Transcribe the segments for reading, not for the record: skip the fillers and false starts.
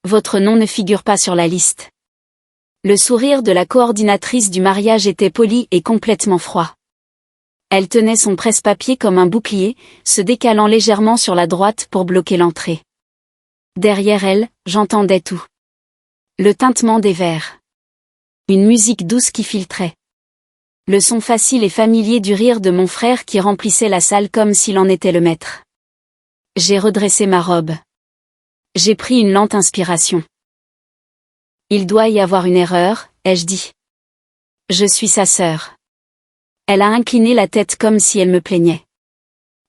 Votre nom ne figure pas sur la liste. Le sourire de la coordinatrice du mariage était poli et complètement froid. Elle tenait son presse-papier comme un bouclier, se décalant légèrement sur la droite pour bloquer l'entrée. Derrière elle, j'entendais tout. Le tintement des verres. Une musique douce qui filtrait. Le son facile et familier du rire de mon frère qui remplissait la salle comme s'il en était le maître. J'ai redressé ma robe. J'ai pris une lente inspiration. Il doit y avoir une erreur, ai-je dit. Je suis sa sœur. Elle a incliné la tête comme si elle me plaignait.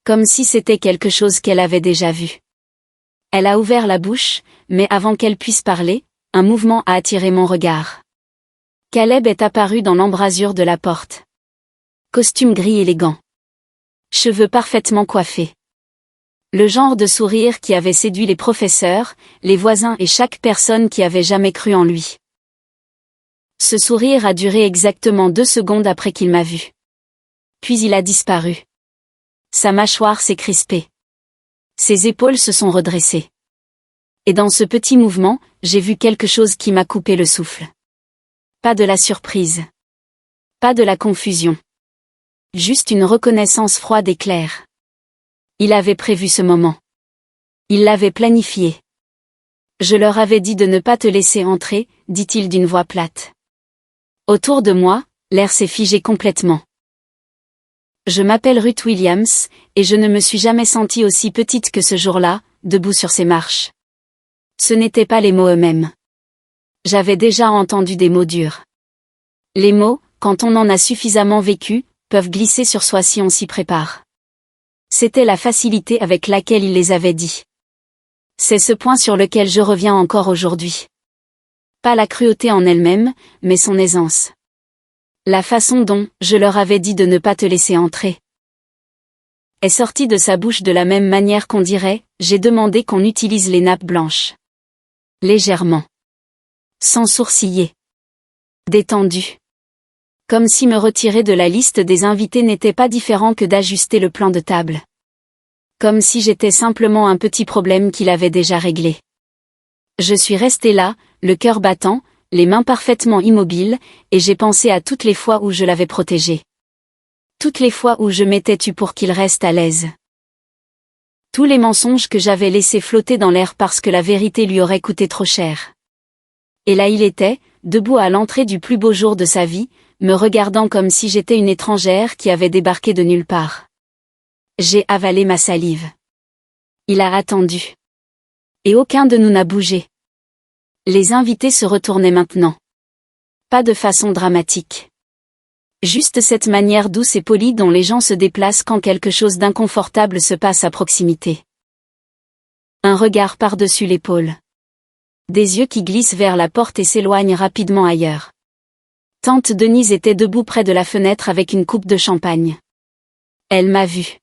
Comme si c'était quelque chose qu'elle avait déjà vu. Elle a ouvert la bouche, mais avant qu'elle puisse parler, un mouvement a attiré mon regard. Caleb est apparu dans l'embrasure de la porte. Costume gris élégant. Cheveux parfaitement coiffés. Le genre de sourire qui avait séduit les professeurs, les voisins et chaque personne qui avait jamais cru en lui. Ce sourire a duré exactement 2 secondes après qu'il m'a vu. Puis il a disparu. Sa mâchoire s'est crispée. Ses épaules se sont redressées. Et dans ce petit mouvement, j'ai vu quelque chose qui m'a coupé le souffle. Pas de la surprise. Pas de la confusion. Juste une reconnaissance froide et claire. Il avait prévu ce moment. Il l'avait planifié. Je leur avais dit de ne pas te laisser entrer, dit-il d'une voix plate. Autour de moi, l'air s'est figé complètement. Je m'appelle Ruth Williams, et je ne me suis jamais sentie aussi petite que ce jour-là, debout sur ces marches. Ce n'étaient pas les mots eux-mêmes. J'avais déjà entendu des mots durs. Les mots, quand on en a suffisamment vécu, peuvent glisser sur soi si on s'y prépare. C'était la facilité avec laquelle il les avait dit. C'est ce point sur lequel je reviens encore aujourd'hui. Pas la cruauté en elle-même, mais son aisance. La façon dont, je leur avais dit de ne pas te laisser entrer. Est sortie de sa bouche de la même manière qu'on dirait, j'ai demandé qu'on utilise les nappes blanches. Légèrement. Sans sourciller. Détendu. Comme si me retirer de la liste des invités n'était pas différent que d'ajuster le plan de table. Comme si j'étais simplement un petit problème qu'il avait déjà réglé. Je suis restée là, le cœur battant, les mains parfaitement immobiles, et j'ai pensé à toutes les fois où je l'avais protégé. Toutes les fois où je m'étais tue pour qu'il reste à l'aise. Tous les mensonges que j'avais laissés flotter dans l'air parce que la vérité lui aurait coûté trop cher. Et là il était, debout à l'entrée du plus beau jour de sa vie, me regardant comme si j'étais une étrangère qui avait débarqué de nulle part. J'ai avalé ma salive. Il a attendu. Et aucun de nous n'a bougé. Les invités se retournaient maintenant. Pas de façon dramatique. Juste cette manière douce et polie dont les gens se déplacent quand quelque chose d'inconfortable se passe à proximité. Un regard par-dessus l'épaule. Des yeux qui glissent vers la porte et s'éloignent rapidement ailleurs. Tante Denise était debout près de la fenêtre avec une coupe de champagne. Elle m'a vu.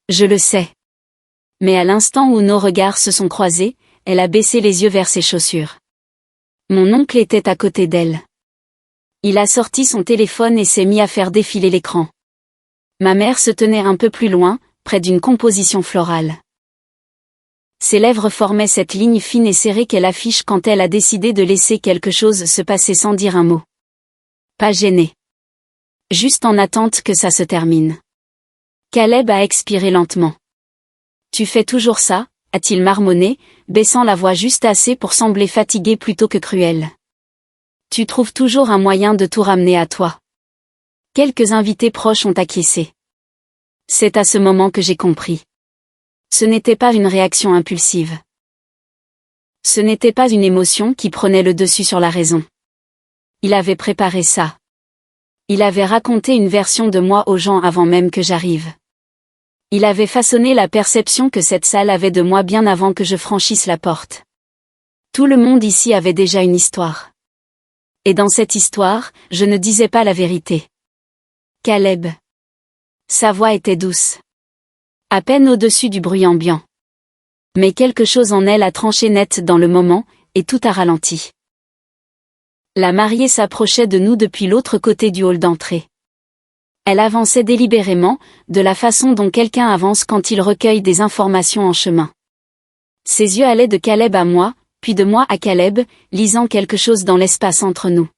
Je le sais. Mais à l'instant où nos regards se sont croisés, elle a baissé les yeux vers ses chaussures. Mon oncle était à côté d'elle. Il a sorti son téléphone et s'est mis à faire défiler l'écran. Ma mère se tenait un peu plus loin, près d'une composition florale. Ses lèvres formaient cette ligne fine et serrée qu'elle affiche quand elle a décidé de laisser quelque chose se passer sans dire un mot. Pas gênée. Juste en attente que ça se termine. Caleb a expiré lentement. Tu fais toujours ça, a-t-il marmonné, baissant la voix juste assez pour sembler fatigué plutôt que cruel. Tu trouves toujours un moyen de tout ramener à toi. Quelques invités proches ont acquiescé. C'est à ce moment que j'ai compris. Ce n'était pas une réaction impulsive. Ce n'était pas une émotion qui prenait le dessus sur la raison. Il avait préparé ça. Il avait raconté une version de moi aux gens avant même que j'arrive. Il avait façonné la perception que cette salle avait de moi bien avant que je franchisse la porte. Tout le monde ici avait déjà une histoire. Et dans cette histoire, je ne disais pas la vérité. Caleb. Sa voix était douce. À peine au-dessus du bruit ambiant. Mais quelque chose en elle a tranché net dans le moment, et tout a ralenti. La mariée s'approchait de nous depuis l'autre côté du hall d'entrée. Elle avançait délibérément, de la façon dont quelqu'un avance quand il recueille des informations en chemin. Ses yeux allaient de Caleb à moi, puis de moi à Caleb, lisant quelque chose dans l'espace entre nous.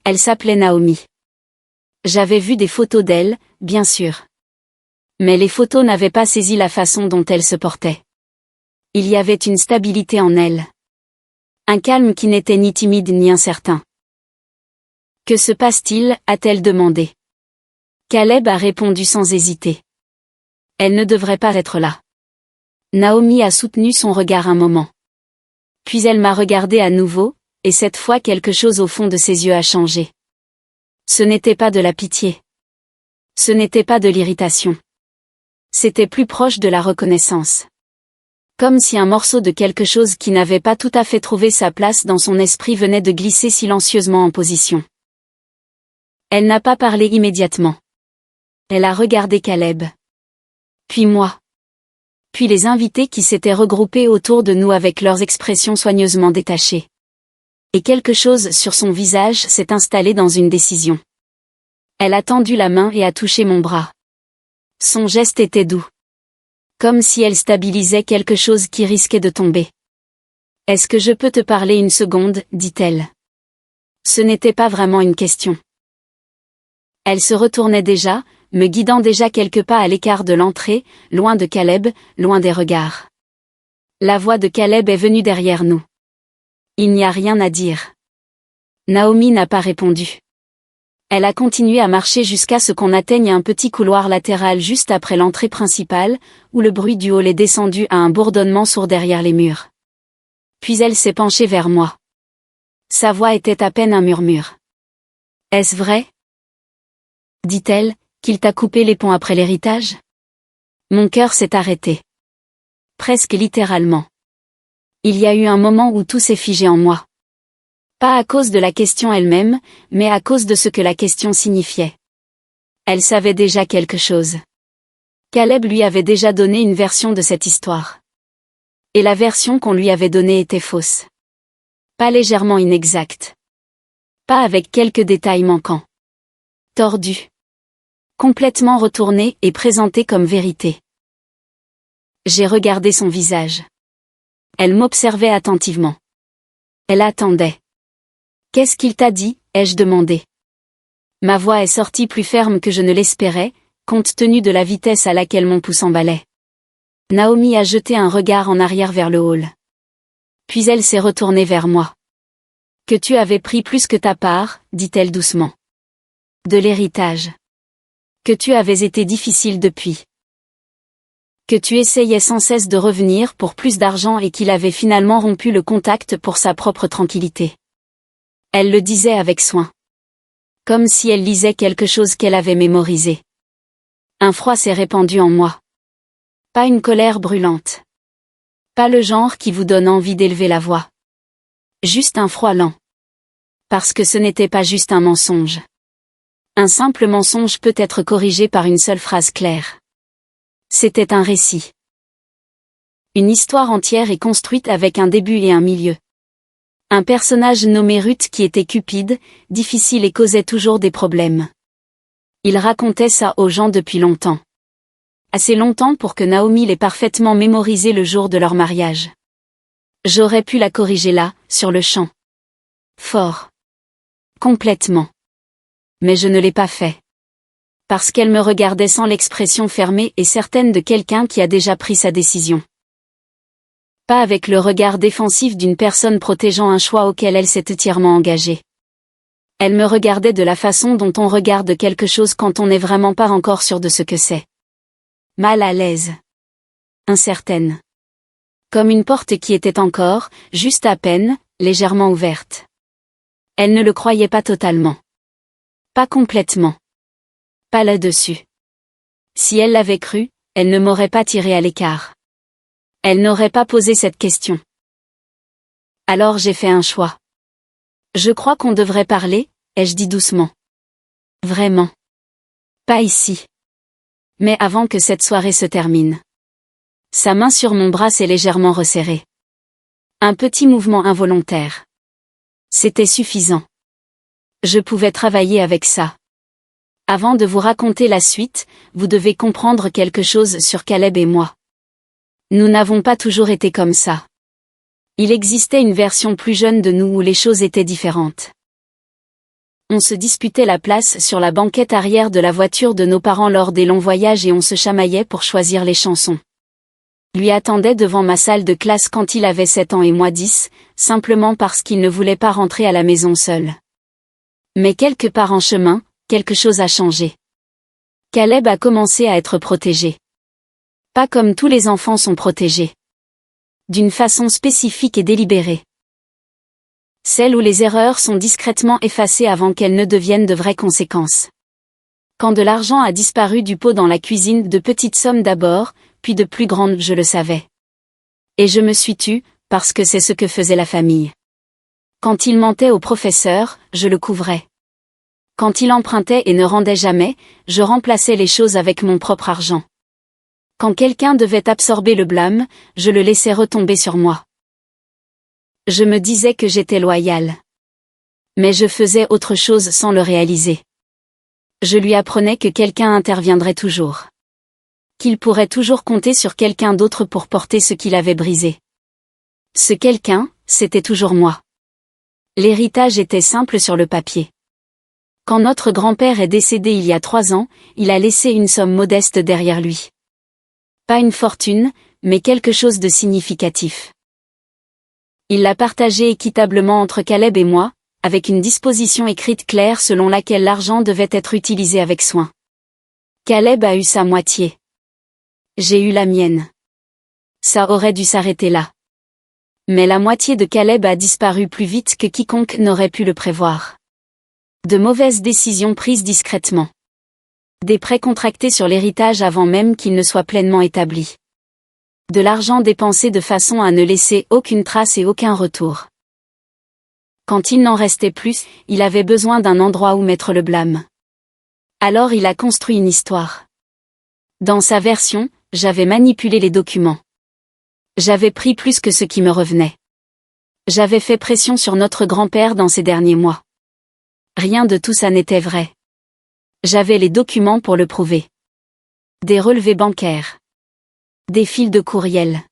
Elle s'appelait Naomi. J'avais vu des photos d'elle, bien sûr. Mais les photos n'avaient pas saisi la façon dont elle se portait. Il y avait une stabilité en elle. Un calme qui n'était ni timide ni incertain. Que se passe-t-il, a-t-elle demandé. Caleb a répondu sans hésiter. Elle ne devrait pas être là. Naomi a soutenu son regard un moment. Puis elle m'a regardé à nouveau, et cette fois quelque chose au fond de ses yeux a changé. Ce n'était pas de la pitié. Ce n'était pas de l'irritation. C'était plus proche de la reconnaissance. Comme si un morceau de quelque chose qui n'avait pas tout à fait trouvé sa place dans son esprit venait de glisser silencieusement en position. Elle n'a pas parlé immédiatement. Elle a regardé Caleb. Puis moi. Puis les invités qui s'étaient regroupés autour de nous avec leurs expressions soigneusement détachées. Et quelque chose sur son visage s'est installé dans une décision. Elle a tendu la main et a touché mon bras. Son geste était doux. Comme si elle stabilisait quelque chose qui risquait de tomber. « Est-ce que je peux te parler une seconde ?» dit-elle. Ce n'était pas vraiment une question. Elle se retournait déjà, me guidant déjà quelques pas à l'écart de l'entrée, loin de Caleb, loin des regards. La voix de Caleb est venue derrière nous. Il n'y a rien à dire. Naomi n'a pas répondu. Elle a continué à marcher jusqu'à ce qu'on atteigne un petit couloir latéral juste après l'entrée principale, où le bruit du hall est descendu à un bourdonnement sourd derrière les murs. Puis elle s'est penchée vers moi. Sa voix était à peine un murmure. « Est-ce vrai ?» dit-elle, qu'il t'a coupé les ponts après l'héritage ? Mon cœur s'est arrêté. Presque littéralement. Il y a eu un moment où tout s'est figé en moi. Pas à cause de la question elle-même, mais à cause de ce que la question signifiait. Elle savait déjà quelque chose. Caleb lui avait déjà donné une version de cette histoire. Et la version qu'on lui avait donnée était fausse. Pas légèrement inexacte. Pas avec quelques détails manquants. Tordue. Complètement retournée et présentée comme vérité. J'ai regardé son visage. Elle m'observait attentivement. Elle attendait. « Qu'est-ce qu'il t'a dit ?» ai-je demandé. Ma voix est sortie plus ferme que je ne l'espérais, compte tenu de la vitesse à laquelle mon pouce emballait. Naomi a jeté un regard en arrière vers le hall. Puis elle s'est retournée vers moi. « Que tu avais pris plus que ta part, dit-elle doucement. De l'héritage. Que tu avais été difficile depuis. Que tu essayais sans cesse de revenir pour plus d'argent et qu'il avait finalement rompu le contact pour sa propre tranquillité. » Elle le disait avec soin. Comme si elle lisait quelque chose qu'elle avait mémorisé. Un froid s'est répandu en moi. Pas une colère brûlante. Pas le genre qui vous donne envie d'élever la voix. Juste un froid lent. Parce que ce n'était pas juste un mensonge. Un simple mensonge peut être corrigé par une seule phrase claire. C'était un récit. Une histoire entière est construite avec un début et un milieu. Un personnage nommé Ruth qui était cupide, difficile et causait toujours des problèmes. Il racontait ça aux gens depuis longtemps. Assez longtemps pour que Naomi l'ait parfaitement mémorisé le jour de leur mariage. J'aurais pu la corriger là, sur le champ. Fort. Complètement. Mais je ne l'ai pas fait. Parce qu'elle me regardait sans l'expression fermée et certaine de quelqu'un qui a déjà pris sa décision. Pas avec le regard défensif d'une personne protégeant un choix auquel elle s'est entièrement engagée. Elle me regardait de la façon dont on regarde quelque chose quand on n'est vraiment pas encore sûr de ce que c'est. Mal à l'aise. Incertaine. Comme une porte qui était encore, juste à peine, légèrement ouverte. Elle ne le croyait pas totalement. Pas complètement. Pas là-dessus. Si elle l'avait cru, elle ne m'aurait pas tiré à l'écart. Elle n'aurait pas posé cette question. Alors j'ai fait un choix. Je crois qu'on devrait parler, ai-je dit doucement. Vraiment. Pas ici. Mais avant que cette soirée se termine. Sa main sur mon bras s'est légèrement resserrée. Un petit mouvement involontaire. C'était suffisant. Je pouvais travailler avec ça. Avant de vous raconter la suite, vous devez comprendre quelque chose sur Caleb et moi. Nous n'avons pas toujours été comme ça. Il existait une version plus jeune de nous où les choses étaient différentes. On se disputait la place sur la banquette arrière de la voiture de nos parents lors des longs voyages et on se chamaillait pour choisir les chansons. Lui attendait devant ma salle de classe quand il avait 7 ans et moi 10, simplement parce qu'il ne voulait pas rentrer à la maison seul. Mais quelque part en chemin, quelque chose a changé. Caleb a commencé à être protégé. Pas comme tous les enfants sont protégés. D'une façon spécifique et délibérée. Celle où les erreurs sont discrètement effacées avant qu'elles ne deviennent de vraies conséquences. Quand de l'argent a disparu du pot dans la cuisine, de petites sommes d'abord, puis de plus grandes, je le savais. Et je me suis tue, parce que c'est ce que faisait la famille. Quand il mentait au professeur, je le couvrais. Quand il empruntait et ne rendait jamais, je remplaçais les choses avec mon propre argent. Quand quelqu'un devait absorber le blâme, je le laissais retomber sur moi. Je me disais que j'étais loyal. Mais je faisais autre chose sans le réaliser. Je lui apprenais que quelqu'un interviendrait toujours. Qu'il pourrait toujours compter sur quelqu'un d'autre pour porter ce qu'il avait brisé. Ce quelqu'un, c'était toujours moi. L'héritage était simple sur le papier. Quand notre grand-père est décédé il y a 3 ans, il a laissé une somme modeste derrière lui. Pas une fortune, mais quelque chose de significatif. Il l'a partagé équitablement entre Caleb et moi, avec une disposition écrite claire selon laquelle l'argent devait être utilisé avec soin. Caleb a eu sa moitié. J'ai eu la mienne. Ça aurait dû s'arrêter là. Mais la moitié de Caleb a disparu plus vite que quiconque n'aurait pu le prévoir. De mauvaises décisions prises discrètement. Des prêts contractés sur l'héritage avant même qu'il ne soit pleinement établi. De l'argent dépensé de façon à ne laisser aucune trace et aucun retour. Quand il n'en restait plus, il avait besoin d'un endroit où mettre le blâme. Alors il a construit une histoire. Dans sa version, j'avais manipulé les documents. J'avais pris plus que ce qui me revenait. J'avais fait pression sur notre grand-père dans ces derniers mois. Rien de tout ça n'était vrai. J'avais les documents pour le prouver. Des relevés bancaires. Des fils de courriel.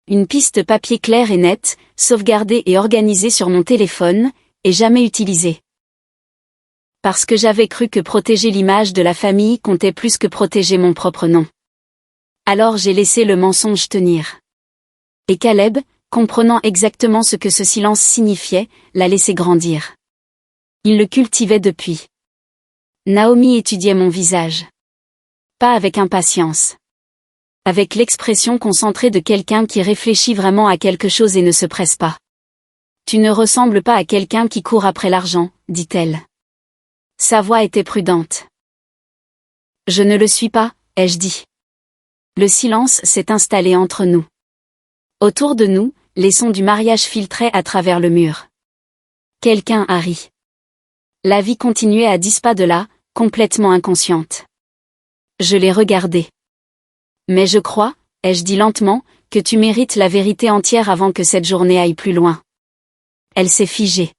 Une piste papier claire et nette, sauvegardée et organisée sur mon téléphone, et jamais utilisée. Parce que j'avais cru que protéger l'image de la famille comptait plus que protéger mon propre nom. Alors j'ai laissé le mensonge tenir. Et Caleb, comprenant exactement ce que ce silence signifiait, l'a laissé grandir. Il le cultivait depuis. Naomi étudiait mon visage. Pas avec impatience. Avec l'expression concentrée de quelqu'un qui réfléchit vraiment à quelque chose et ne se presse pas. Tu ne ressembles pas à quelqu'un qui court après l'argent, dit-elle. Sa voix était prudente. Je ne le suis pas, ai-je dit. Le silence s'est installé entre nous. Autour de nous, les sons du mariage filtraient à travers le mur. Quelqu'un a ri. La vie continuait à 10 pas de là, complètement inconsciente. Je l'ai regardé. Mais je crois, ai-je dit lentement, que tu mérites la vérité entière avant que cette journée aille plus loin. Elle s'est figée.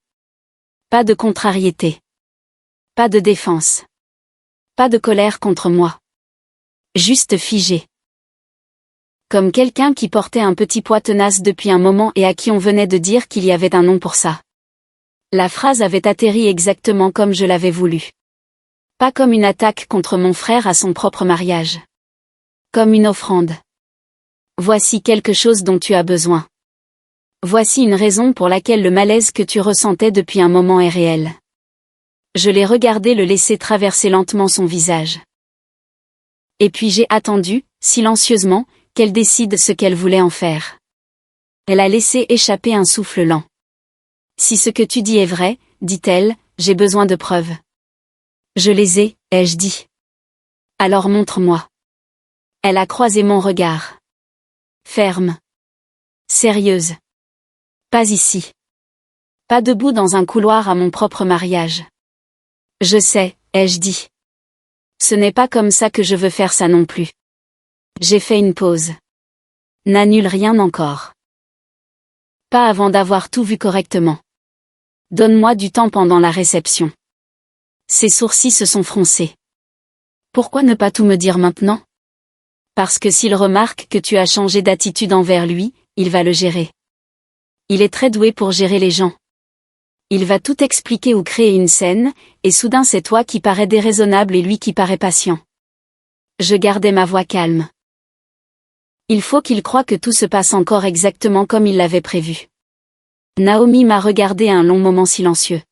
Pas de contrariété. Pas de défense. Pas de colère contre moi. Juste figée. Comme quelqu'un qui portait un petit poids tenace depuis un moment et à qui on venait de dire qu'il y avait un nom pour ça. La phrase avait atterri exactement comme je l'avais voulu. Pas comme une attaque contre mon frère à son propre mariage. Comme une offrande. Voici quelque chose dont tu as besoin. Voici une raison pour laquelle le malaise que tu ressentais depuis un moment est réel. Je l'ai regardé le laisser traverser lentement son visage. Et puis j'ai attendu, silencieusement, qu'elle décide ce qu'elle voulait en faire. Elle a laissé échapper un souffle lent. Si ce que tu dis est vrai, dit-elle, j'ai besoin de preuves. Je les ai, ai-je dit. Alors montre-moi. Elle a croisé mon regard. Ferme. Sérieuse. Pas ici. Pas debout dans un couloir à mon propre mariage. Je sais, ai-je dit. Ce n'est pas comme ça que je veux faire ça non plus. J'ai fait une pause. N'annule rien encore. Pas avant d'avoir tout vu correctement. Donne-moi du temps pendant la réception. Ses sourcils se sont froncés. Pourquoi ne pas tout me dire maintenant? Parce que s'il remarque que tu as changé d'attitude envers lui, il va le gérer. Il est très doué pour gérer les gens. Il va tout expliquer ou créer une scène, et soudain c'est toi qui parais déraisonnable et lui qui paraît patient. Je gardais ma voix calme. Il faut qu'il croie que tout se passe encore exactement comme il l'avait prévu. Naomi m'a regardé un long moment silencieux.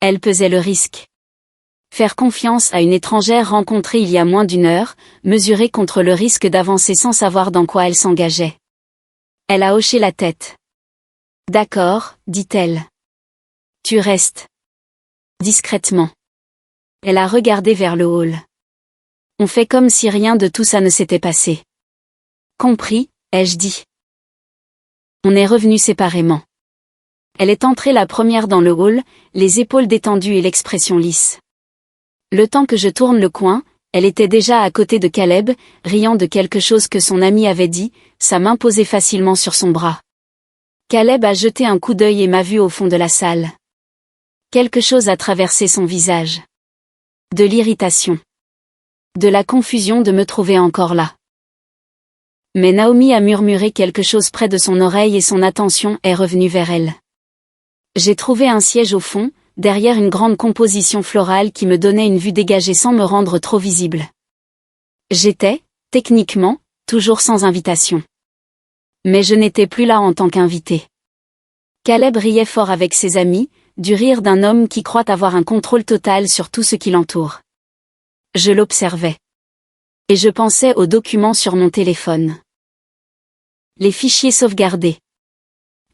Elle pesait le risque. Faire confiance à une étrangère rencontrée il y a moins d'une heure, mesurer contre le risque d'avancer sans savoir dans quoi elle s'engageait. Elle a hoché la tête. D'accord, dit-elle. Tu restes. Discrètement. Elle a regardé vers le hall. On fait comme si rien de tout ça ne s'était passé. Compris, ai-je dit. On est revenus séparément. Elle est entrée la première dans le hall, les épaules détendues et l'expression lisse. Le temps que je tourne le coin, elle était déjà à côté de Caleb, riant de quelque chose que son ami avait dit, sa main posée facilement sur son bras. Caleb a jeté un coup d'œil et m'a vu au fond de la salle. Quelque chose a traversé son visage. De l'irritation. De la confusion de me trouver encore là. Mais Naomi a murmuré quelque chose près de son oreille et son attention est revenue vers elle. J'ai trouvé un siège au fond, derrière une grande composition florale qui me donnait une vue dégagée sans me rendre trop visible. J'étais, techniquement, toujours sans invitation. Mais je n'étais plus là en tant qu'invité. Caleb riait fort avec ses amis, du rire d'un homme qui croit avoir un contrôle total sur tout ce qui l'entoure. Je l'observais. Et je pensais aux documents sur mon téléphone. Les fichiers sauvegardés.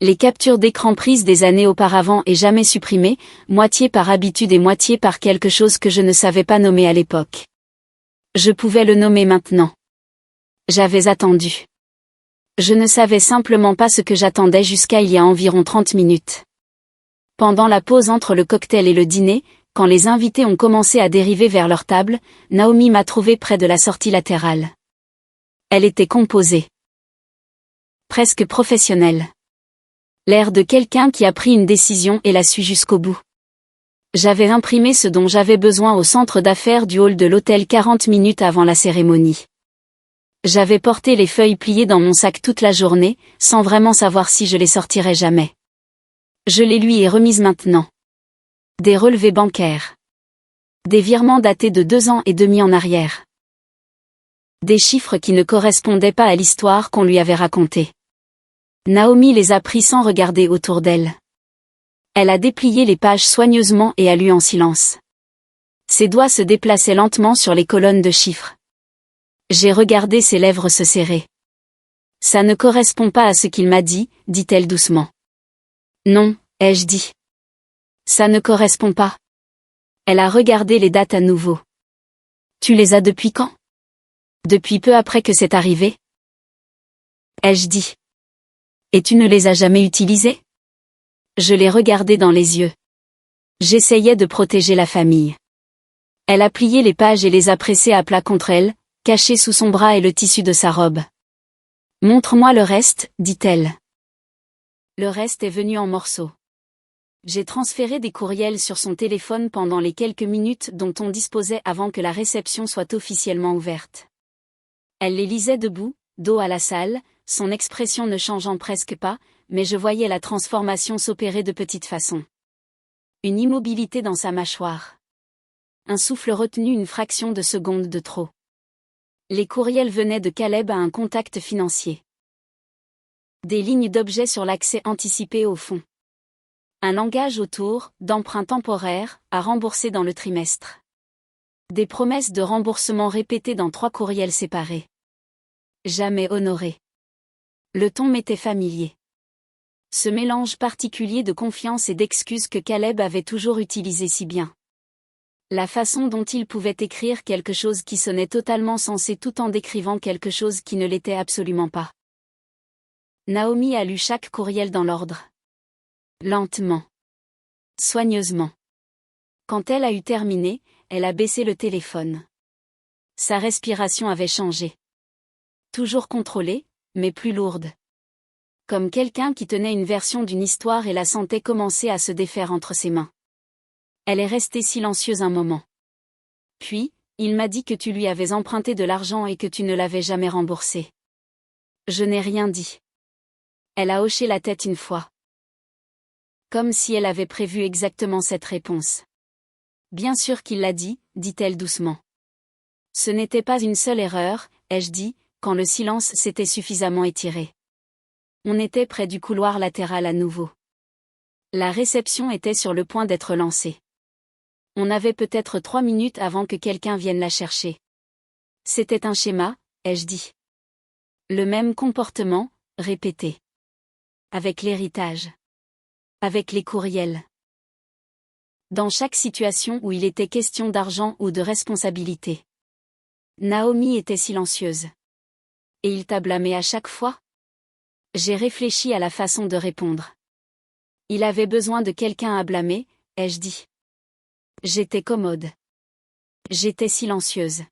Les captures d'écran prises des années auparavant et jamais supprimées, moitié par habitude et moitié par quelque chose que je ne savais pas nommer à l'époque. Je pouvais le nommer maintenant. J'avais attendu. Je ne savais simplement pas ce que j'attendais jusqu'à il y a environ 30 minutes. Pendant la pause entre le cocktail et le dîner, quand les invités ont commencé à dériver vers leur table, Naomi m'a trouvé près de la sortie latérale. Elle était composée. Presque professionnelle. L'air de quelqu'un qui a pris une décision et la suit jusqu'au bout. J'avais imprimé ce dont j'avais besoin au centre d'affaires du hall de l'hôtel 40 minutes avant la cérémonie. J'avais porté les feuilles pliées dans mon sac toute la journée, sans vraiment savoir si je les sortirais jamais. Je les lui ai remises maintenant. Des relevés bancaires. Des virements datés de 2 ans et demi en arrière. Des chiffres qui ne correspondaient pas à l'histoire qu'on lui avait racontée. Naomi les a pris sans regarder autour d'elle. Elle a déplié les pages soigneusement et a lu en silence. Ses doigts se déplaçaient lentement sur les colonnes de chiffres. J'ai regardé ses lèvres se serrer. Ça ne correspond pas à ce qu'il m'a dit, dit-elle doucement. Non, ai-je dit. Ça ne correspond pas. Elle a regardé les dates à nouveau. Tu les as depuis quand? Depuis peu après que c'est arrivé? Ai-je dit. Et tu ne les as jamais utilisées? Je l'ai regardée dans les yeux. J'essayais de protéger la famille. Elle a plié les pages et les a pressées à plat contre elle, cachées sous son bras et le tissu de sa robe. Montre-moi le reste, dit-elle. Le reste est venu en morceaux. J'ai transféré des courriels sur son téléphone pendant les quelques minutes dont on disposait avant que la réception soit officiellement ouverte. Elle les lisait debout, dos à la salle, son expression ne changeant presque pas, mais je voyais la transformation s'opérer de petite façon. Une immobilité dans sa mâchoire. Un souffle retenu une fraction de seconde de trop. Les courriels venaient de Caleb à un contact financier. Des lignes d'objets sur l'accès anticipé au fond. Un langage autour, d'emprunts temporaires, à rembourser dans le trimestre. Des promesses de remboursement répétées dans 3 courriels séparés. Jamais honorées. Le ton m'était familier. Ce mélange particulier de confiance et d'excuses que Caleb avait toujours utilisé si bien. La façon dont il pouvait écrire quelque chose qui sonnait totalement sensé tout en décrivant quelque chose qui ne l'était absolument pas. Naomi a lu chaque courriel dans l'ordre. Lentement. Soigneusement. Quand elle a eu terminé, elle a baissé le téléphone. Sa respiration avait changé. Toujours contrôlée, mais plus lourde. Comme quelqu'un qui tenait une version d'une histoire et la sentait commencer à se défaire entre ses mains. Elle est restée silencieuse un moment. Puis, il m'a dit que tu lui avais emprunté de l'argent et que tu ne l'avais jamais remboursé. Je n'ai rien dit. Elle a hoché la tête une fois. Comme si elle avait prévu exactement cette réponse. Bien sûr qu'il l'a dit, dit-elle doucement. Ce n'était pas une seule erreur, ai-je dit, quand le silence s'était suffisamment étiré. On était près du couloir latéral à nouveau. La réception était sur le point d'être lancée. On avait peut-être 3 minutes avant que quelqu'un vienne la chercher. C'était un schéma, ai-je dit. Le même comportement, répété. Avec l'héritage. Avec les courriels. Dans chaque situation où il était question d'argent ou de responsabilité. Naomi était silencieuse. Et il t'a blâmé à chaque fois? J'ai réfléchi à la façon de répondre. Il avait besoin de quelqu'un à blâmer, ai-je dit. J'étais commode. J'étais silencieuse.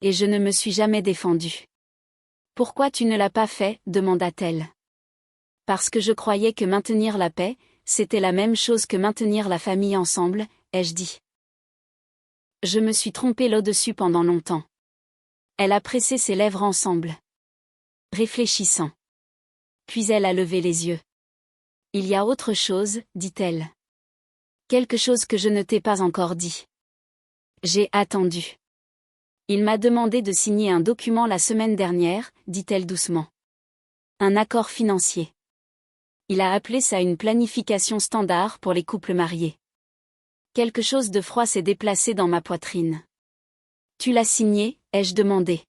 Et je ne me suis jamais défendue. Pourquoi tu ne l'as pas fait, demanda-t-elle. Parce que je croyais que maintenir la paix, c'était la même chose que maintenir la famille ensemble, ai-je dit. Je me suis trompée là-dessus pendant longtemps. Elle a pressé ses lèvres ensemble. Réfléchissant. Puis elle a levé les yeux. Il y a autre chose, dit-elle. Quelque chose que je ne t'ai pas encore dit. J'ai attendu. Il m'a demandé de signer un document la semaine dernière, dit-elle doucement. Un accord financier. Il a appelé ça une planification standard pour les couples mariés. Quelque chose de froid s'est déplacé dans ma poitrine. Tu l'as signé, ai-je demandé.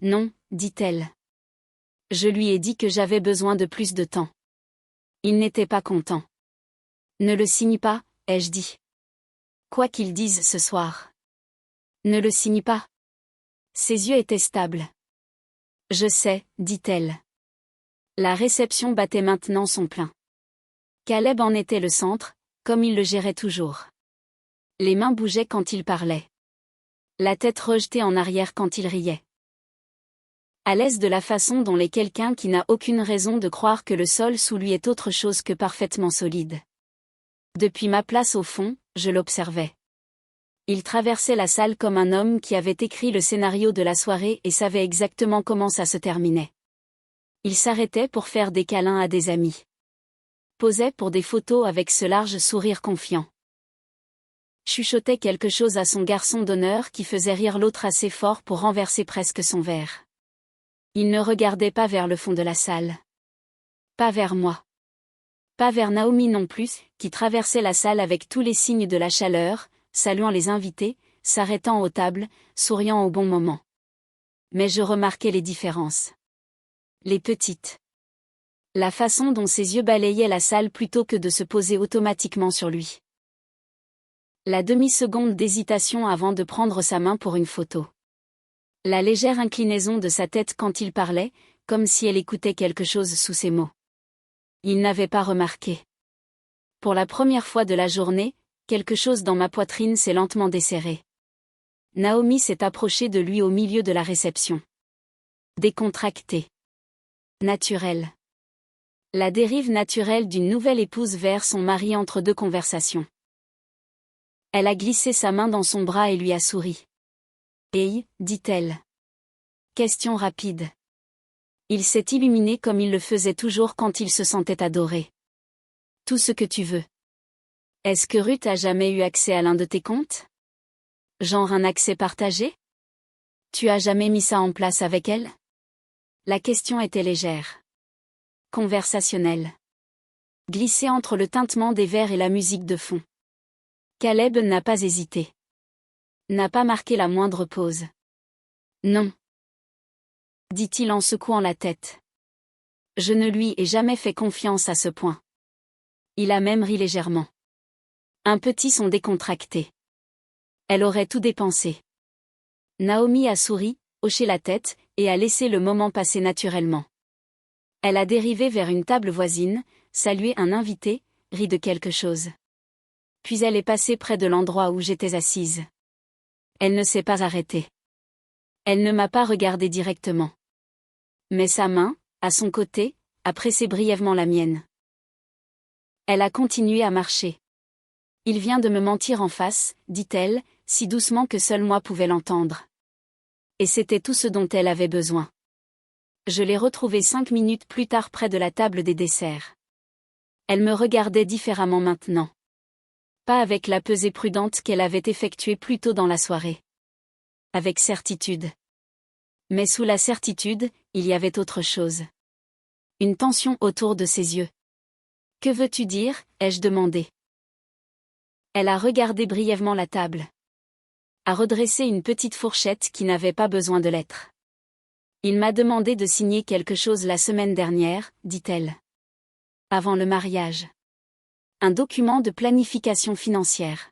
Non, dit-elle. Je lui ai dit que j'avais besoin de plus de temps. Il n'était pas content. Ne le signe pas, ai-je dit. Quoi qu'il dise ce soir. Ne le signe pas. Ses yeux étaient stables. Je sais, dit-elle. La réception battait maintenant son plein. Caleb en était le centre, comme il le gérait toujours. Les mains bougeaient quand il parlait. La tête rejetée en arrière quand il riait. À l'aise de la façon dont l'est quelqu'un qui n'a aucune raison de croire que le sol sous lui est autre chose que parfaitement solide. Depuis ma place au fond, je l'observais. Il traversait la salle comme un homme qui avait écrit le scénario de la soirée et savait exactement comment ça se terminait. Il s'arrêtait pour faire des câlins à des amis. Posait pour des photos avec ce large sourire confiant. Chuchotait quelque chose à son garçon d'honneur qui faisait rire l'autre assez fort pour renverser presque son verre. Il ne regardait pas vers le fond de la salle. Pas vers moi. Pas vers Naomi non plus, qui traversait la salle avec tous les signes de la chaleur, saluant les invités, s'arrêtant aux tables, souriant au bon moment. Mais je remarquais les différences. Les petites. La façon dont ses yeux balayaient la salle plutôt que de se poser automatiquement sur lui. La demi-seconde d'hésitation avant de prendre sa main pour une photo. La légère inclinaison de sa tête quand il parlait, comme si elle écoutait quelque chose sous ses mots. Il n'avait pas remarqué. Pour la première fois de la journée, quelque chose dans ma poitrine s'est lentement desserré. Naomi s'est approchée de lui au milieu de la réception. Décontractée. Naturelle. La dérive naturelle d'une nouvelle épouse vers son mari entre deux conversations. Elle a glissé sa main dans son bras et lui a souri. « Hey » dit-elle. Question rapide. Il s'est illuminé comme il le faisait toujours quand il se sentait adoré. « Tout ce que tu veux. » Est-ce que Ruth a jamais eu accès à l'un de tes comptes? Genre un accès partagé? Tu as jamais mis ça en place avec elle? La question était légère. Conversationnelle. Glissée entre le tintement des verres et la musique de fond. Caleb n'a pas hésité. N'a pas marqué la moindre pause. Non. Dit-il en secouant la tête. Je ne lui ai jamais fait confiance à ce point. Il a même ri légèrement. Un petit son décontracté. Elle aurait tout dépensé. Naomi a souri, hoché la tête, et a laissé le moment passer naturellement. Elle a dérivé vers une table voisine, salué un invité, ri de quelque chose. Puis elle est passée près de l'endroit où j'étais assise. Elle ne s'est pas arrêtée. Elle ne m'a pas regardé directement. Mais sa main, à son côté, a pressé brièvement la mienne. Elle a continué à marcher. Il vient de me mentir en face, dit-elle, si doucement que seul moi pouvais l'entendre. Et c'était tout ce dont elle avait besoin. Je l'ai retrouvée 5 minutes plus tard près de la table des desserts. Elle me regardait différemment maintenant. Pas avec la pesée prudente qu'elle avait effectuée plus tôt dans la soirée. Avec certitude. Mais sous la certitude, il y avait autre chose. Une tension autour de ses yeux. « Que veux-tu dire ?» ai-je demandé. Elle a regardé brièvement la table. A redressé une petite fourchette qui n'avait pas besoin de l'être. Il m'a demandé de signer quelque chose la semaine dernière, dit-elle. Avant le mariage. Un document de planification financière.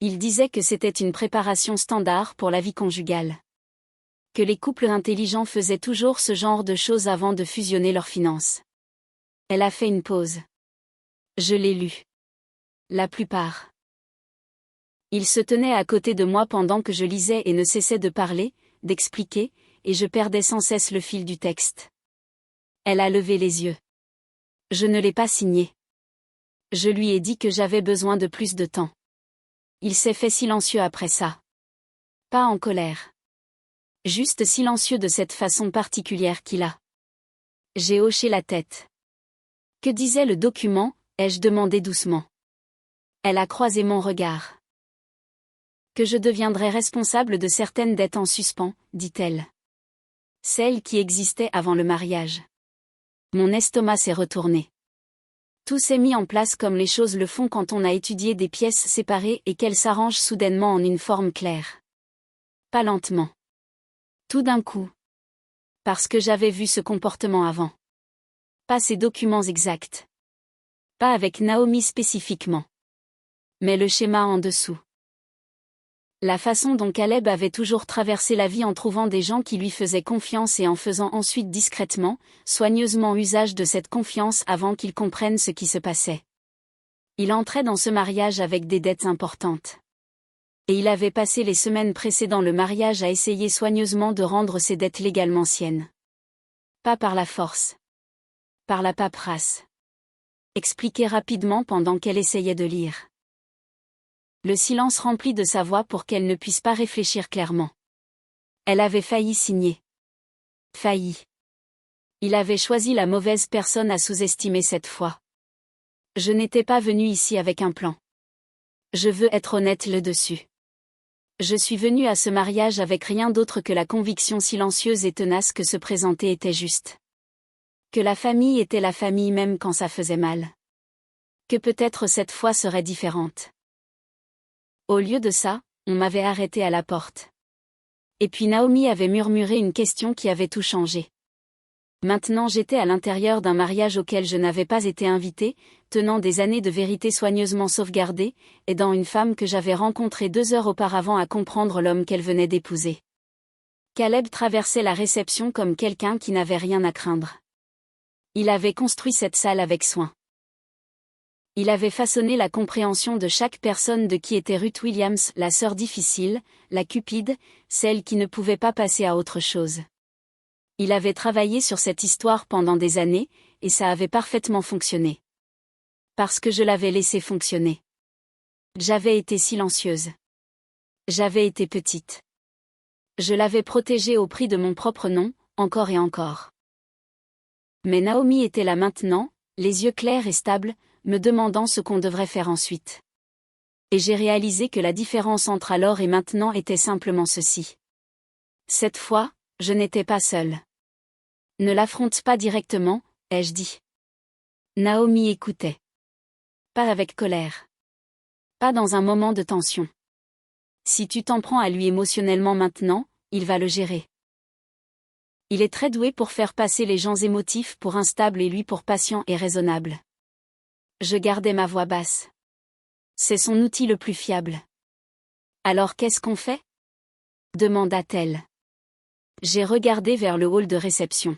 Il disait que c'était une préparation standard pour la vie conjugale. Que les couples intelligents faisaient toujours ce genre de choses avant de fusionner leurs finances. Elle a fait une pause. Je l'ai lu. La plupart. Il se tenait à côté de moi pendant que je lisais et ne cessait de parler, d'expliquer, et je perdais sans cesse le fil du texte. Elle a levé les yeux. Je ne l'ai pas signé. Je lui ai dit que j'avais besoin de plus de temps. Il s'est fait silencieux après ça. Pas en colère. Juste silencieux de cette façon particulière qu'il a. J'ai hoché la tête. Que disait le document, ai-je demandé doucement. Elle a croisé mon regard. Que je deviendrais responsable de certaines dettes en suspens, dit-elle. Celles qui existaient avant le mariage. Mon estomac s'est retourné. Tout s'est mis en place comme les choses le font quand on a étudié des pièces séparées et qu'elles s'arrangent soudainement en une forme claire. Pas lentement. Tout d'un coup. Parce que j'avais vu ce comportement avant. Pas ces documents exacts. Pas avec Naomi spécifiquement. Mais le schéma en dessous. La façon dont Caleb avait toujours traversé la vie en trouvant des gens qui lui faisaient confiance et en faisant ensuite discrètement, soigneusement usage de cette confiance avant qu'ils comprennent ce qui se passait. Il entrait dans ce mariage avec des dettes importantes. Et il avait passé les semaines précédant le mariage à essayer soigneusement de rendre ses dettes légalement siennes. Pas par la force. Par la paperasse. Expliqué rapidement pendant qu'elle essayait de lire. Le silence rempli de sa voix pour qu'elle ne puisse pas réfléchir clairement. Elle avait failli signer. Failli. Il avait choisi la mauvaise personne à sous-estimer cette fois. Je n'étais pas venu ici avec un plan. Je veux être honnête là-dessus. Je suis venu à ce mariage avec rien d'autre que la conviction silencieuse et tenace que se présenter était juste. Que la famille était la famille même quand ça faisait mal. Que peut-être cette fois serait différente. Au lieu de ça, on m'avait arrêté à la porte. Et puis Naomi avait murmuré une question qui avait tout changé. Maintenant j'étais à l'intérieur d'un mariage auquel je n'avais pas été invitée, tenant des années de vérité soigneusement sauvegardées, aidant une femme que j'avais rencontrée 2 heures auparavant à comprendre l'homme qu'elle venait d'épouser. Caleb traversait la réception comme quelqu'un qui n'avait rien à craindre. Il avait construit cette salle avec soin. Il avait façonné la compréhension de chaque personne de qui était Ruth Williams, la sœur difficile, la cupide, celle qui ne pouvait pas passer à autre chose. Il avait travaillé sur cette histoire pendant des années, et ça avait parfaitement fonctionné. Parce que je l'avais laissé fonctionner. J'avais été silencieuse. J'avais été petite. Je l'avais protégée au prix de mon propre nom, encore et encore. Mais Naomi était là maintenant, les yeux clairs et stables, me demandant ce qu'on devrait faire ensuite. Et j'ai réalisé que la différence entre alors et maintenant était simplement ceci. Cette fois, je n'étais pas seule. Ne l'affronte pas directement, ai-je dit. Naomi écoutait. Pas avec colère. Pas dans un moment de tension. Si tu t'en prends à lui émotionnellement maintenant, il va le gérer. Il est très doué pour faire passer les gens émotifs pour instables et lui pour patient et raisonnable. Je gardais ma voix basse. C'est son outil le plus fiable. Alors qu'est-ce qu'on fait ? Demanda-t-elle. J'ai regardé vers le hall de réception.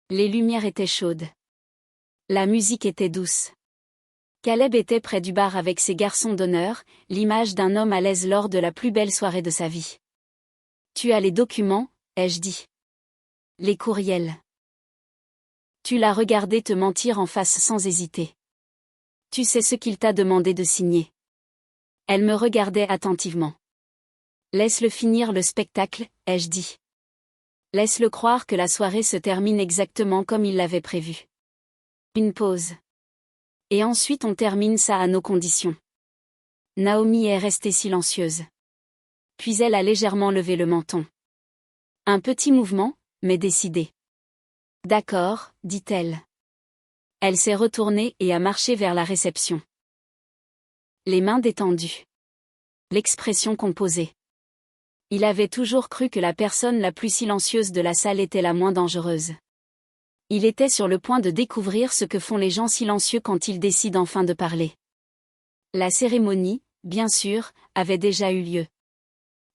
Les lumières étaient chaudes. La musique était douce. Caleb était près du bar avec ses garçons d'honneur, l'image d'un homme à l'aise lors de la plus belle soirée de sa vie. Tu as les documents, ai-je dit. Les courriels. Tu l'as regardé te mentir en face sans hésiter. Tu sais ce qu'il t'a demandé de signer. Elle me regardait attentivement. Laisse-le finir le spectacle, ai-je dit. Laisse-le croire que la soirée se termine exactement comme il l'avait prévu. Une pause. Et ensuite on termine ça à nos conditions. Naomi est restée silencieuse. Puis elle a légèrement levé le menton. Un petit mouvement, mais décidé. D'accord, dit-elle. Elle s'est retournée et a marché vers la réception. Les mains détendues. L'expression composée. Il avait toujours cru que la personne la plus silencieuse de la salle était la moins dangereuse. Il était sur le point de découvrir ce que font les gens silencieux quand ils décident enfin de parler. La cérémonie, bien sûr, avait déjà eu lieu.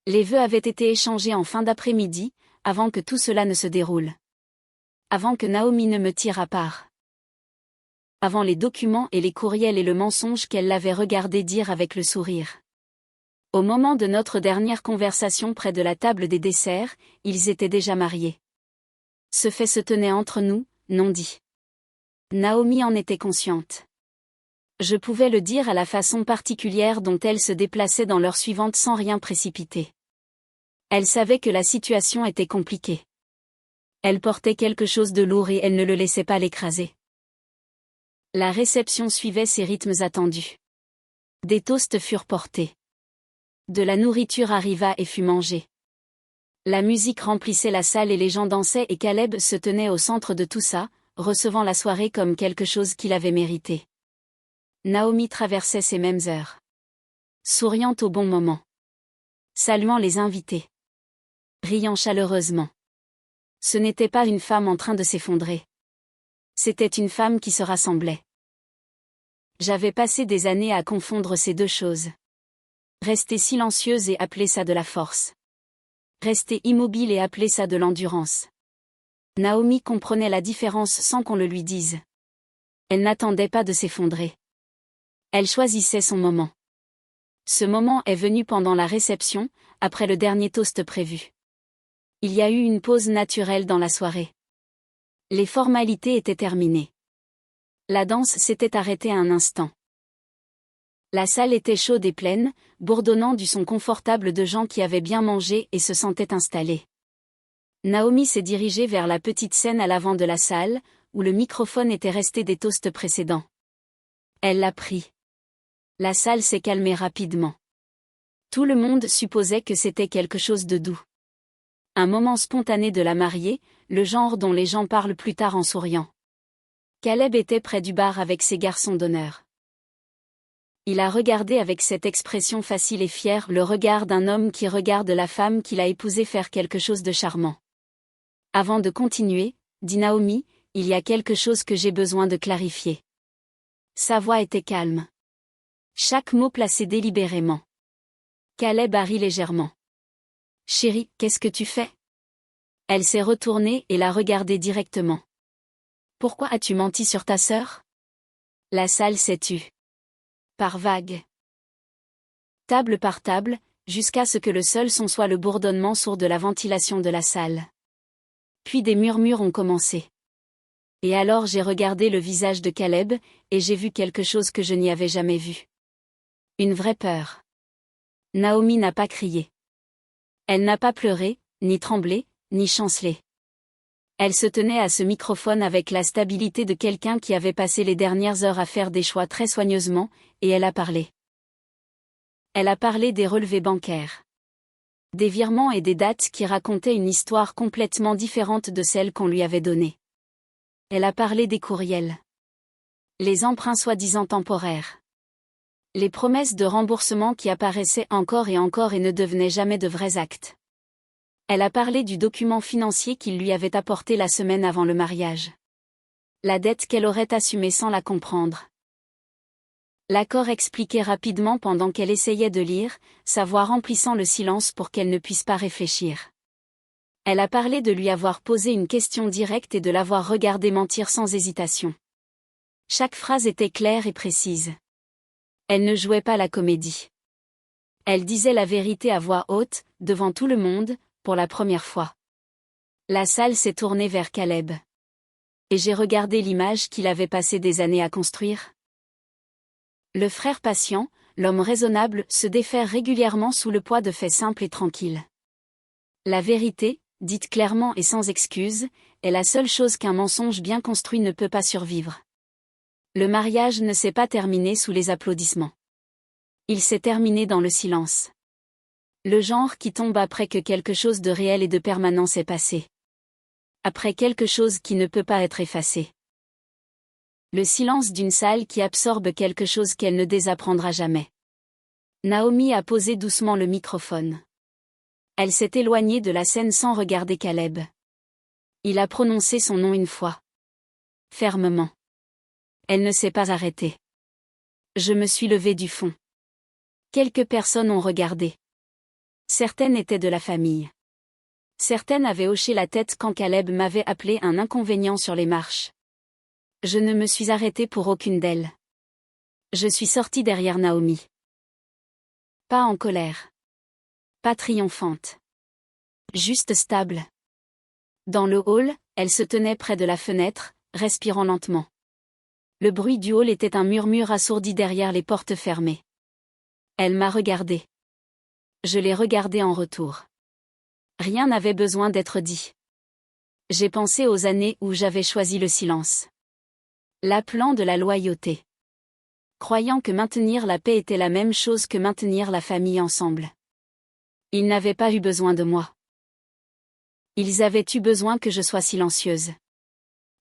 Les vœux avaient été échangés en fin d'après-midi, avant que tout cela ne se déroule. Avant que Naomi ne me tire à part. Avant les documents et les courriels et le mensonge qu'elle l'avait regardé dire avec le sourire. Au moment de notre dernière conversation près de la table des desserts, ils étaient déjà mariés. Ce fait se tenait entre nous, non dit. Naomi en était consciente. Je pouvais le dire à la façon particulière dont elle se déplaçait dans l'heure suivante sans rien précipiter. Elle savait que la situation était compliquée. Elle portait quelque chose de lourd et elle ne le laissait pas l'écraser. La réception suivait ses rythmes attendus. Des toasts furent portés. De la nourriture arriva et fut mangée. La musique remplissait la salle et les gens dansaient et Caleb se tenait au centre de tout ça, recevant la soirée comme quelque chose qu'il avait mérité. Naomi traversait ces mêmes heures. Souriant au bon moment. Saluant les invités. Riant chaleureusement. Ce n'était pas une femme en train de s'effondrer. C'était une femme qui se rassemblait. J'avais passé des années à confondre ces deux choses. Rester silencieuse et appeler ça de la force. Rester immobile et appeler ça de l'endurance. Naomi comprenait la différence sans qu'on le lui dise. Elle n'attendait pas de s'effondrer. Elle choisissait son moment. Ce moment est venu pendant la réception, après le dernier toast prévu. Il y a eu une pause naturelle dans la soirée. Les formalités étaient terminées. La danse s'était arrêtée un instant. La salle était chaude et pleine, bourdonnant du son confortable de gens qui avaient bien mangé et se sentaient installés. Naomi s'est dirigée vers la petite scène à l'avant de la salle, où le microphone était resté des toasts précédents. Elle l'a pris. La salle s'est calmée rapidement. Tout le monde supposait que c'était quelque chose de doux. Un moment spontané de la mariée, le genre dont les gens parlent plus tard en souriant. Caleb était près du bar avec ses garçons d'honneur. Il a regardé avec cette expression facile et fière le regard d'un homme qui regarde la femme qu'il a épousée faire quelque chose de charmant. Avant de continuer, dit Naomi, il y a quelque chose que j'ai besoin de clarifier. Sa voix était calme. Chaque mot placé délibérément. Caleb a ri légèrement. Chérie, qu'est-ce que tu fais? Elle s'est retournée et l'a regardé directement. Pourquoi as-tu menti sur ta sœur? La salle s'est tue. Par vagues. Table par table, jusqu'à ce que le seul son soit le bourdonnement sourd de la ventilation de la salle. Puis des murmures ont commencé. Et alors j'ai regardé le visage de Caleb, et j'ai vu quelque chose que je n'y avais jamais vu. Une vraie peur. Naomi n'a pas crié. Elle n'a pas pleuré, ni tremblé, ni chancelé. Elle se tenait à ce microphone avec la stabilité de quelqu'un qui avait passé les dernières heures à faire des choix très soigneusement, et elle a parlé. Elle a parlé des relevés bancaires. Des virements et des dates qui racontaient une histoire complètement différente de celle qu'on lui avait donnée. Elle a parlé des courriels. Les emprunts soi-disant temporaires. Les promesses de remboursement qui apparaissaient encore et ne devenaient jamais de vrais actes. Elle a parlé du document financier qu'il lui avait apporté la semaine avant le mariage. La dette qu'elle aurait assumée sans la comprendre. L'accord expliqué rapidement pendant qu'elle essayait de lire, sa voix remplissant le silence pour qu'elle ne puisse pas réfléchir. Elle a parlé de lui avoir posé une question directe et de l'avoir regardé mentir sans hésitation. Chaque phrase était claire et précise. Elle ne jouait pas la comédie. Elle disait la vérité à voix haute, devant tout le monde, pour la première fois. La salle s'est tournée vers Caleb. Et j'ai regardé l'image qu'il avait passé des années à construire. Le frère patient, l'homme raisonnable, se défère régulièrement sous le poids de faits simples et tranquilles. La vérité, dite clairement et sans excuse, est la seule chose qu'un mensonge bien construit ne peut pas survivre. Le mariage ne s'est pas terminé sous les applaudissements. Il s'est terminé dans le silence. Le genre qui tombe après que quelque chose de réel et de permanent s'est passé. Après quelque chose qui ne peut pas être effacé. Le silence d'une salle qui absorbe quelque chose qu'elle ne désapprendra jamais. Naomi a posé doucement le microphone. Elle s'est éloignée de la scène sans regarder Caleb. Il a prononcé son nom une fois. Fermement. Elle ne s'est pas arrêtée. Je me suis levée du fond. Quelques personnes ont regardé. Certaines étaient de la famille. Certaines avaient hoché la tête quand Caleb m'avait appelé un inconvénient sur les marches. Je ne me suis arrêtée pour aucune d'elles. Je suis sortie derrière Naomi. Pas en colère. Pas triomphante. Juste stable. Dans le hall, elle se tenait près de la fenêtre, respirant lentement. Le bruit du hall était un murmure assourdi derrière les portes fermées. Elle m'a regardé. Je l'ai regardé en retour. Rien n'avait besoin d'être dit. J'ai pensé aux années où j'avais choisi le silence. L'appelant de la loyauté. Croyant que maintenir la paix était la même chose que maintenir la famille ensemble. Ils n'avaient pas eu besoin de moi. Ils avaient eu besoin que je sois silencieuse.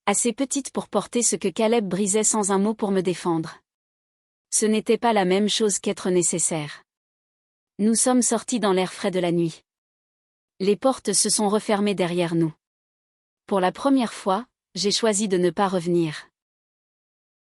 Assez petite pour porter ce que Caleb brisait sans un mot pour me défendre. Ce n'était pas la même chose qu'être nécessaire. Nous sommes sortis dans l'air frais de la nuit. Les portes se sont refermées derrière nous. Pour la première fois, j'ai choisi de ne pas revenir.